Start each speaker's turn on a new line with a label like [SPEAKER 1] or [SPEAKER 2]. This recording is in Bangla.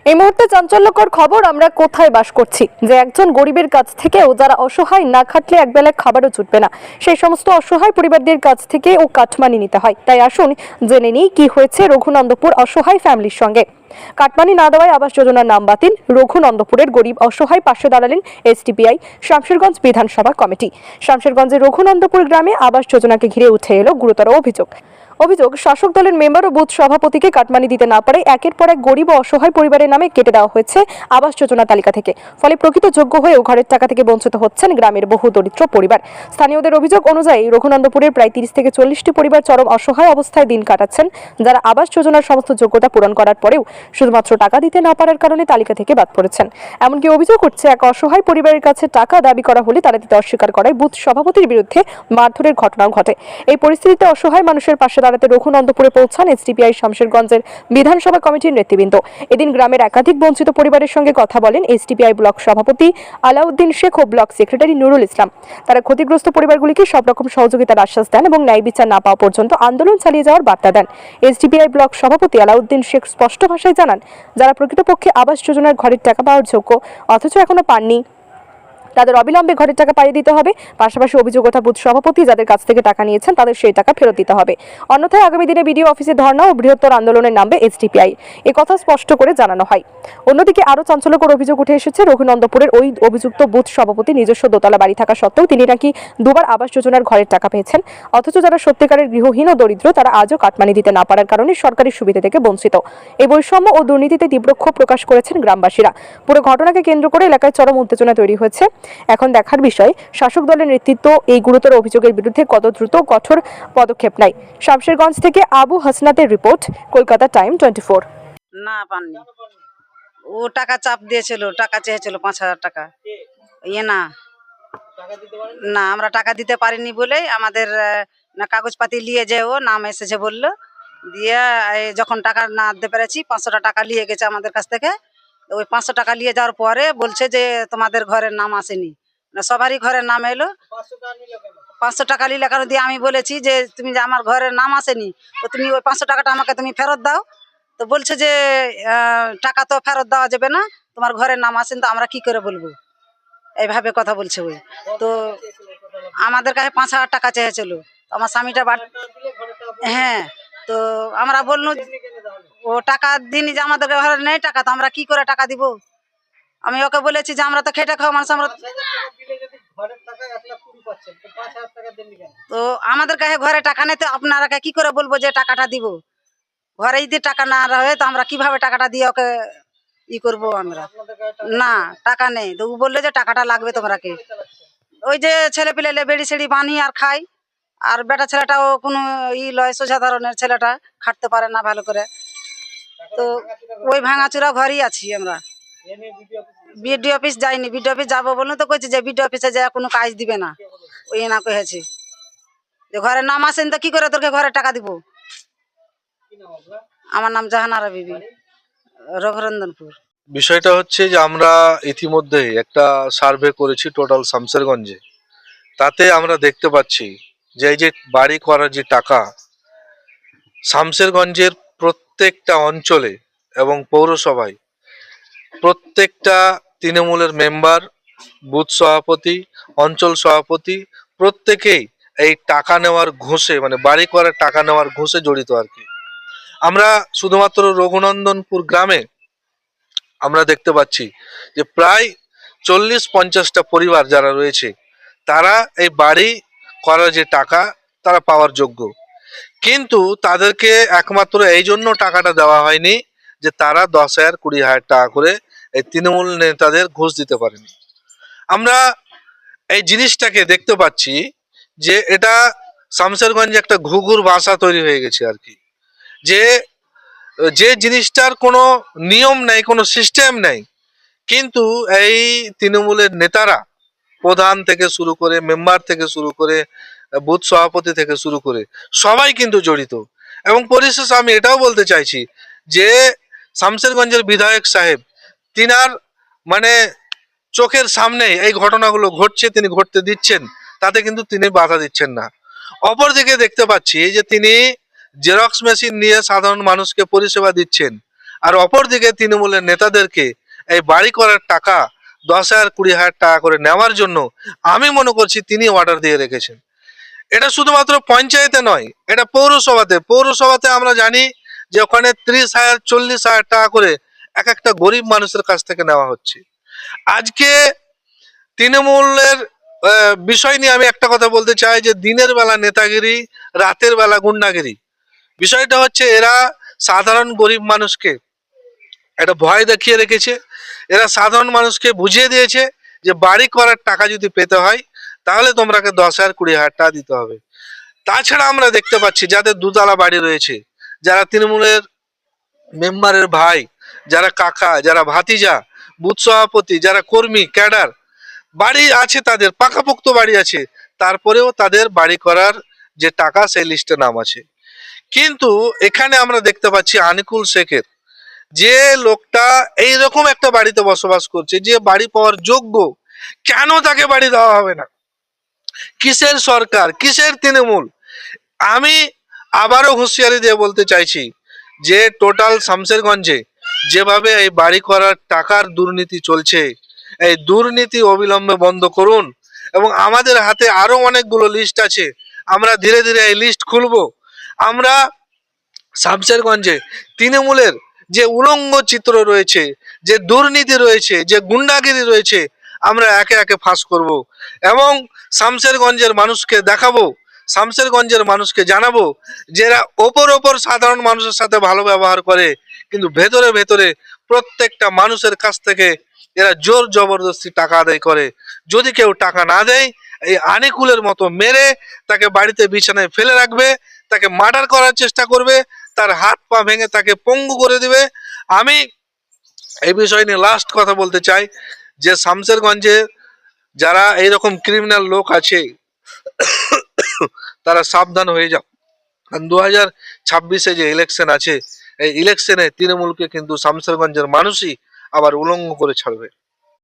[SPEAKER 1] এই মুহূর্তে চাঞ্চল্যকর খবর, আমরা কোথায় বাস করছি যে একজন গরিবের কাছ থেকেও যারা অসহায়, না খাটলে একবেলা খাবারও জুটবে না, সেই সমস্ত অসহায় পরিবারদের কাছ থেকে ও কাটমানি নিতে হয়। তাই আসুন জেনে নিই কি হয়েছে রঘুনন্দপুর অসহায় ফ্যামিলির সঙ্গে। কাটমানি না দেওয়ায় আবাস যোজনার নাম বাতিল, রঘুনন্দপুরের গরিব অসহায় পাশে দাঁড়ালেন এসডিপিআই শামশেরগঞ্জ বিধানসভা কমিটি। শামশেরগঞ্জের রঘুনন্দপুর গ্রামে আবাস যোজনাকে ঘিরে উঠে এলো গুরুতর অভিযোগ শাসক দলের মেম্বার ও বুথ সভাপতিকে কাটমানি দিতে না পারে একের পর এক গরিব ও অসহায় পরিবারের নামে কেটে দেওয়া হয়েছে আবাস যোজনা তালিকা থেকে। ফলে প্রকৃত যোগ্য হয়েও ঘরের টাকা থেকে বঞ্চিত হচ্ছেন গ্রামের বহু দরিদ্র পরিবার। স্থানীয়দের অভিযোগ অনুযায়ী রঘুনন্দপুরের প্রায় 30 থেকে 40টি পরিবার চরম অসহায় অবস্থায় দিন কাটাচ্ছেন, যারা আবাস যোজনার সমস্ত যোগ্যতা পূরণ করার পরেও শুধুমাত্র টাকা দিতে না পারার কারণে তালিকা থেকে বাদ পড়েছেন। এমনকি অভিযোগ উঠছে, এক অসহায় পরিবারের কাছে টাকা দাবি করা হলে তারা দিতে অস্বীকার করায় বুথ সভাপতির বিরুদ্ধে মারধরের ঘটনাও ঘটে। এই পরিস্থিতিতে অসহায় মানুষের পাশে দাঁড়াতে রঘুনন্দপুরে পৌঁছান এসডিপিআই শামশেরগঞ্জের বিধানসভা কমিটির নেতৃবৃন্দ। এদিন গ্রামের একাধিক বঞ্চিত পরিবারের সঙ্গে কথা বলেন এসডিপিআই ব্লক সভাপতি আলাউদ্দিন শেখ ও ব্লক সেক্রেটারি নুরুল ইসলাম। তারা ক্ষতিগ্রস্ত পরিবারগুলিকে সব রকম সহযোগিতার আশ্বাস দেন এবং ন্যায় বিচার না পাওয়া পর্যন্ত আন্দোলন চালিয়ে যাওয়ার বার্তা দেন। এসডিপিআই ব্লক সভাপতি আলাউদ্দিন শেখ স্পষ্ট ভাষায় জানান, যারা প্রকৃতপক্ষে আবাস যোজনার ঘরের টাকা পাওয়ার যোগ্য অথচ এখনো পাননি, তাদের অবিলম্বে ঘরের টাকা পাইয়ে দিতে হবে। পাশাপাশি অভিযোগ ওঠা বুথ সভাপতি যাদের কাছ থেকে টাকা নিয়েছেন তাদের সেই টাকা ফেরত দিতে হবে, অন্যথায় আগামী দিনে বিডিও অফিসে ধর্ণা ও বৃহত্তর আন্দোলনের নামবে এসডিপিআই, কথা স্পষ্ট করে জানানো হয়। অন্যদিকে আরও চাঞ্চল্যকর অভিযোগ উঠে এসেছে, রঘুনন্দপুরের ওই অভিযুক্ত বুথ সভাপতি নিজস্ব দোতলা বাড়ি থাকা সত্ত্বেও তিনি নাকি দুবার আবাস যোজনার ঘরের টাকা পেয়েছেন, অথচ যারা সত্যিকারের গৃহহীন ও দরিদ্র তারা আজও কাটমানি দিতে না পারার কারণে সরকারি সুবিধা থেকে বঞ্চিত। এই বৈষম্য ও দুর্নীতিতে তীব্র ক্ষোভ প্রকাশ করেছেন গ্রামবাসীরা। পুরো ঘটনাকে কেন্দ্র করে এলাকায় চরম উত্তেজনা তৈরি হয়েছে। এখন দেখার বিষয়, শাসক দলের নেতৃত্ব এই গুরুতর অভিযোগের বিরুদ্ধে কত দ্রুত কঠোর পদক্ষেপ নেয়। শামশেরগঞ্জ থেকে আবু হাসনাতের রিপোর্ট, কলকাতা টাইম 24।
[SPEAKER 2] না পাননি, ও টাকা চাপ দিয়েছিল, টাকা চেয়েছিল 5,000 টাকা। না না আমরা টাকা দিতে পারিনি বলে আমাদের না কাগজপাতি নিয়ে যে ও নাম এসেছে বললো, দিয়ে যখন টাকা না দিতে পেরেছি 500 টাকা নিয়ে গেছে আমাদের কাছ থেকে। ওই 500 টাকা নিয়ে যাওয়ার পরে বলছে যে তোমাদের ঘরের নাম আসেনি, সবারই ঘরের নাম এলো। 500 টাকা নিলে কারণ দিয়ে আমি বলেছি যে তুমি যে আমার ঘরের নাম আসেনি, তো তুমি ওই 500 টাকাটা আমাকে তুমি ফেরত দাও। তো বলছে যে টাকা তো ফেরত দেওয়া যাবে না, তোমার ঘরের নাম আসেন, তো আমরা কি করে বলবো, এইভাবে কথা বলছে ওই। তো আমাদের কাছে 5,000 টাকা চেয়েছিল, আমার স্বামীটা হ্যাঁ, তো আমরা বললু ও টাকা দিনই যে আমাদের ঘরে নেই টাকা, তো আমরা কি করে টাকা দিব। আমি ওকে বলেছি যে আমরা তো খেটে খাওয়া মানুষ, আমরা তো আমাদের কাছে ঘরে টাকা নেই, তো আপনারা কি করে বলবো যে টাকাটা দিব। ঘরে যদি টাকা না রহে তো আমরা কিভাবে টাকাটা দিয়ে ওকে ই করবো। আমরা না টাকা নেই, তো ও বললো যে টাকাটা লাগবে তোমরাকে। ওই যে ছেলে পেলে বেড়ি সেড়ি বানিয়ে আর খাই, আর বেটা ছেলেটাও কোনো ই লয়, সোজা ধরনের ছেলেটা খাটতে পারে না ভালো করে, তো ওই ভাঙাচুরা ঘরই আছি আমরা। বিডিও অফিস যাইনি, বিডিও অফিস যাবো বলুন তো কইছে যে বিডিও অফিসে যায় কোনো কাজ দিবে না, ওই না কয়েছে যে ঘরের নাম আসেন তো কি করে তোকে ঘরে টাকা দিব। আমার নাম জাহানারা বিবি, রঘুনন্দনপুর।
[SPEAKER 3] বিষয়টা হচ্ছে যে আমরা ইতিমধ্যে একটা সার্ভে করেছি টোটাল শামশেরগঞ্জে। তাতে আমরা দেখতে পাচ্ছি যে এই যে বাড়ি করার যে টাকা শামশেরগঞ্জের প্রত্যেকটা অঞ্চলে এবং পৌরসভায় প্রত্যেকটা তৃণমূলের মেম্বার, বুথ সভাপতি, অঞ্চল সভাপতি প্রত্যেকেই এই টাকা নেওয়ার ঘুষে, মানে বাড়ি করার টাকা নেওয়ার ঘুষে জড়িত আর কি। আমরা শুধুমাত্র রঘুনন্দনপুর গ্রামে আমরা দেখতে পাচ্ছি যে প্রায় 40-50টা পরিবার যারা রয়েছে তারা এই বাড়ি করার যে টাকা তারা পাওয়ার যোগ্য, কিন্তু তাদেরকে একমাত্র এই জন্য টাকাটা দেওয়া হয়নি যে তারা 10,000-20,000 টাকা করে এই তৃণমূল নেতাদের ঘুষ দিতে পারেনি। আমরা এই জিনিসটাকে দেখতে পাচ্ছি যে এটা শামশেরগঞ্জে একটা ঘুঘুর ভাষা তৈরি হয়ে গেছে আর কি, যে যে জিনিসটার কোনো নিয়ম নেই, কোনো সিস্টেম নেই, কিন্তু এই তৃণমূলের নেতারা প্রধান থেকে শুরু করে, মেম্বার থেকে শুরু করে, বুথ সভাপতি থেকে শুরু করে সবাই কিন্তু জড়িত। এবং পরিশেষে আমি এটাও বলতে চাইছি যে শামশেরগঞ্জের বিধায়ক সাহেব তিনার মানে চোখের সামনে এই ঘটনাগুলো ঘটছে, তিনি ঘটতে দিচ্ছেন, তাতে কিন্তু তিনি বাধা দিচ্ছেন না। অপরদিকে দেখতে পাচ্ছি যে তিনি জেরক্স মেশিন নিয়ে সাধারণ মানুষকে পরিষেবা দিচ্ছেন, আর অপরদিকে তৃণমূলের নেতাদেরকে এই বাড়ি করার টাকা 10,000 20,000 টাকা করে নেওয়ার জন্য আমি মনে করছি তিনি অর্ডার দিয়ে রেখেছেন। এটা শুধুমাত্র পঞ্চায়েতে নয়, এটা পৌরসভাতে আমরা জানি যে ওখানে 30,000 40,000 টাকা করে এক একটা গরিব মানুষের কাছ থেকে নেওয়া হচ্ছে। আজকে তৃণমূলের বিষয় নিয়ে আমি একটা কথা বলতে চাই যে দিনের বেলা নেতাগিরি, রাতের বেলা গুন্ডাগিরি। বিষয়টা হচ্ছে এরা সাধারণ গরিব মানুষকে একটা ভয় দেখিয়ে রেখেছে। এরা সাধারণ মানুষকে বুঝিয়ে দিয়েছে যে বাড়ি করার টাকা যদি পেতে হয় তাহলে তোমরাকে 10,000 20,000 টাকা দিতে হবে। তাছাড়া আমরা দেখতে পাচ্ছি যাদের দুতলা বাড়ি রয়েছে, যারা তৃণমূলের মেম্বারের ভাই, যারা কাকা, যারা ভাতিজা, বুথ সভাপতি, যারা কর্মী ক্যাডার, বাড়ি আছে তাদের পাকাপোক্ত বাড়ি আছে, তারপরেও তাদের বাড়ি করার যে টাকা সেই লিস্টে নাম আছে। কিন্তু এখানে আমরা দেখতে পাচ্ছি আনিকুল শেখের, যে লোকটা এইরকম একটা বাড়িতে বসবাস করছে, যে বাড়ি পাওয়ার যোগ্য, কেন তাকে বাড়ি দেওয়া হবে না? কিসের সরকার, কিসের তৃণমূল? আমি আবারও হুঁশিয়ারি দিয়ে বলতে চাইছি যে টোটাল শামশেরগঞ্জে যেভাবে এই বাড়ি করার টাকার দুর্নীতি চলছে, এই দুর্নীতি অবিলম্বে বন্ধ করুন। এবং আমাদের হাতে আরো অনেকগুলো লিস্ট আছে, আমরা ধীরে ধীরে এই লিস্ট খুলবো। আমরা শামশেরগঞ্জে তৃণমূলের যে উলঙ্গ চিত্র রয়েছে, যে দুর্নীতি রয়েছে, যে গুন্ডাগিরি রয়েছে, আমরা একে একে ফাঁস করব এবং শামশেরগঞ্জের মানুষকে দেখাবো, শামশেরগঞ্জের মানুষকে জানাবো যে এরা ওপর সাধারণ মানুষের সাথে ভালো ব্যবহার করে, কিন্তু ভেতরে ভেতরে প্রত্যেকটা মানুষের কাছ থেকে এরা জোর জবরদস্তি টাকা আদায় করে। যদি কেউ টাকা না দেয়, এই আনিকুলের মতো মেরে তাকে বাড়িতে বিছানায় ফেলে রাখবে, তাকে মার্ডার করার চেষ্টা করবে, তার হাত পা ভেঙে তাকে পঙ্গু করে দিবে। আমি এই বিষয় নিয়ে লাস্ট কথা বলতে চাই যে শামশেরগঞ্জে যারা এইরকম ক্রিমিনাল লোক আছে তারা সাবধান হয়ে যাও। 2026-এ যে ইলেকশন আছে, এই ইলেকশনে তৃণমূলকে কিন্তু শামশেরগঞ্জের মানুষই আবার উলঙ্গ করে ছাড়বে।